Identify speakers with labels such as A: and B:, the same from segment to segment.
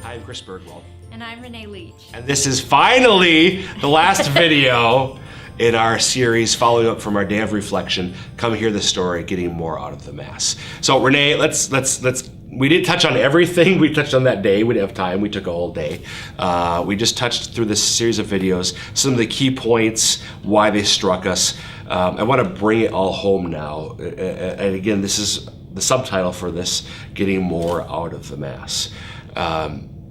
A: I'm Chris Bergwald.
B: And I'm Renee Leach.
A: And this is finally the last video in our series following up from our day of reflection. Come hear the story, getting more out of the Mass. So Renee, let's we didn't touch on everything we touched on that day. We didn't have time. We took a whole day. We just touched through this series of videos, some of the key points, why they struck us. I want to bring it all home now. And again, this is the subtitle for this, getting more out of the Mass.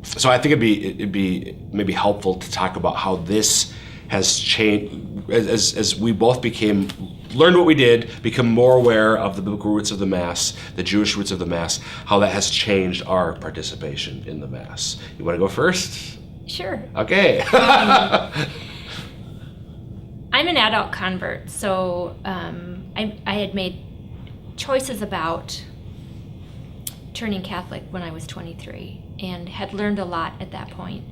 A: So I think it'd be maybe helpful to talk about how this has changed as we both learned what we did, become more aware of the biblical roots of the Mass, the Jewish roots of the Mass, how that has changed our participation in the Mass. You want to go first?
B: Sure.
A: Okay.
B: I'm an adult convert, so I had made choices about turning Catholic when I was 23 and had learned a lot at that point.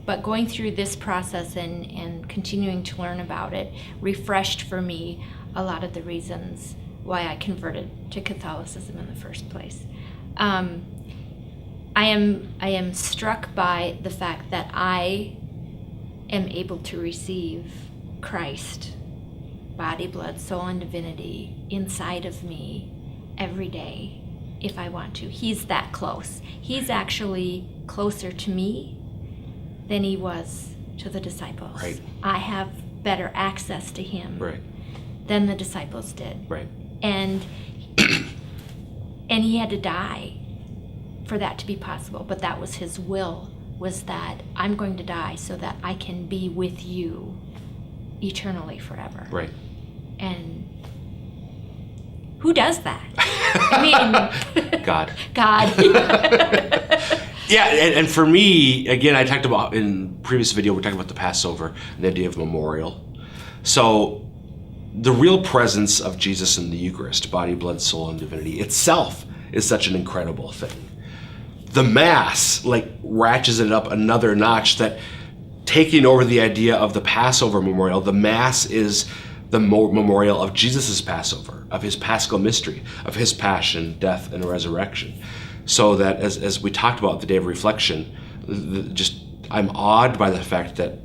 B: But going through this process and continuing to learn about it refreshed for me a lot of the reasons why I converted to Catholicism in the first place. I am struck by the fact that I am able to receive Christ, body, blood, soul, and divinity inside of me every day if I want to. He's that close. He's actually closer to me than he was to the disciples.
A: Right.
B: I have better access to him
A: Right.
B: than the disciples did.
A: Right.
B: And he had to die for that to be possible, but that was his will, was that I'm going to die so that I can be with you eternally forever.
A: Right.
B: And who does that? I mean,
A: God.
B: God.
A: Yeah, and for me, again, I talked about in previous video, we're talking about the Passover and the idea of memorial. So the real presence of Jesus in the Eucharist, body, blood, soul, and divinity itself is such an incredible thing. The Mass ratchets it up another notch, that taking over the idea of the Passover memorial, the Mass is the memorial of Jesus's Passover, of his Paschal mystery, of his passion, death, and resurrection. So that as we talked about the day of reflection, I'm awed by the fact that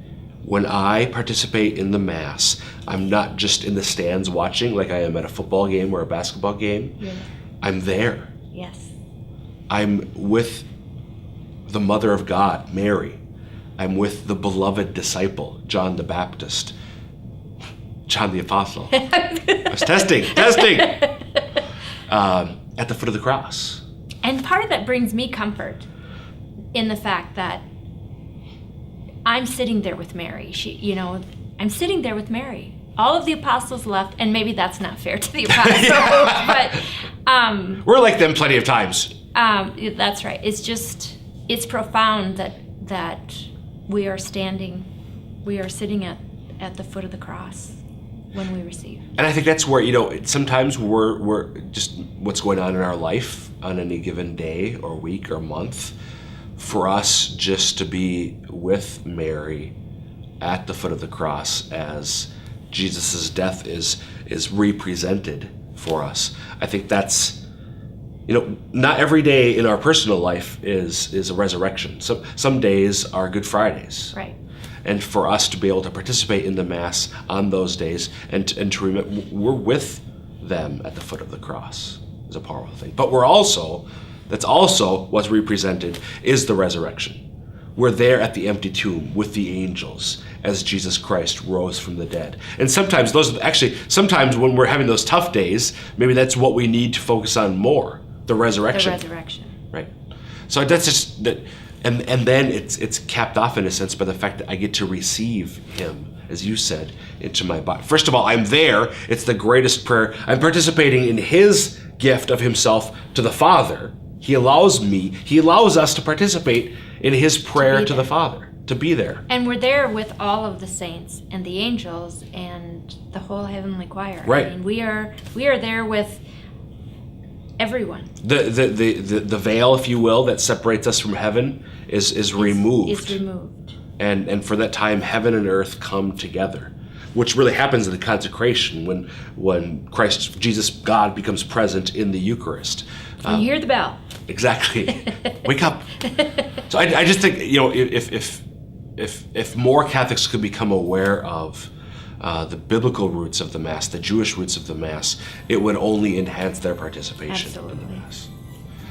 A: when I participate in the Mass, I'm not just in the stands watching like I am at a football game or a basketball game.
B: Yeah.
A: I'm there.
B: Yes.
A: I'm with the Mother of God, Mary. I'm with the beloved disciple, John the Baptist, John the Apostle. I was testing. At the foot of the cross.
B: And part of that brings me comfort in the fact that I'm sitting there with Mary. I'm sitting there with Mary. All of the apostles left, and maybe that's not fair to the apostles, but
A: we're like them plenty of times.
B: That's right. It's profound that we are sitting at the foot of the cross when we receive.
A: And I think that's where, sometimes we're just what's going on in our life on any given day or week or month, for us just to be with Mary at the foot of the cross as Jesus' death is represented for us. I think that's, not every day in our personal life is a resurrection. Some days are Good Fridays.
B: Right.
A: And for us to be able to participate in the Mass on those days and to remember we're with them at the foot of the cross is a powerful thing. But that's also what's represented is the resurrection. We're there at the empty tomb with the angels as Jesus Christ rose from the dead. And sometimes when we're having those tough days, maybe that's what we need to focus on more, the resurrection.
B: The resurrection.
A: Right. So that's just that. And then it's capped off in a sense by the fact that I get to receive him, as you said, into my body. First of all, I'm there. It's the greatest prayer. I'm participating in his gift of himself to the Father. He allows us to participate in his prayer to the Father, to be there.
B: And we're there with all of the saints and the angels and the whole heavenly choir.
A: Right.
B: I mean, we are there with everyone.
A: The veil, if you will, that separates us from heaven is removed.
B: Is removed.
A: And for that time, heaven and earth come together, which really happens in the consecration when Christ, Jesus, God, becomes present in the Eucharist.
B: And you hear the bell.
A: Exactly. Wake up. So I just think, you know, if more Catholics could become aware of the biblical roots of the Mass, the Jewish roots of the Mass, it would only enhance their participation in the
B: Absolutely.
A: Mass.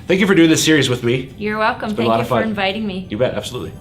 A: Thank you for doing this series with me.
B: You're welcome.
A: been a
B: Thank
A: lot
B: you
A: of
B: for
A: fun.
B: inviting me.
A: You bet, absolutely.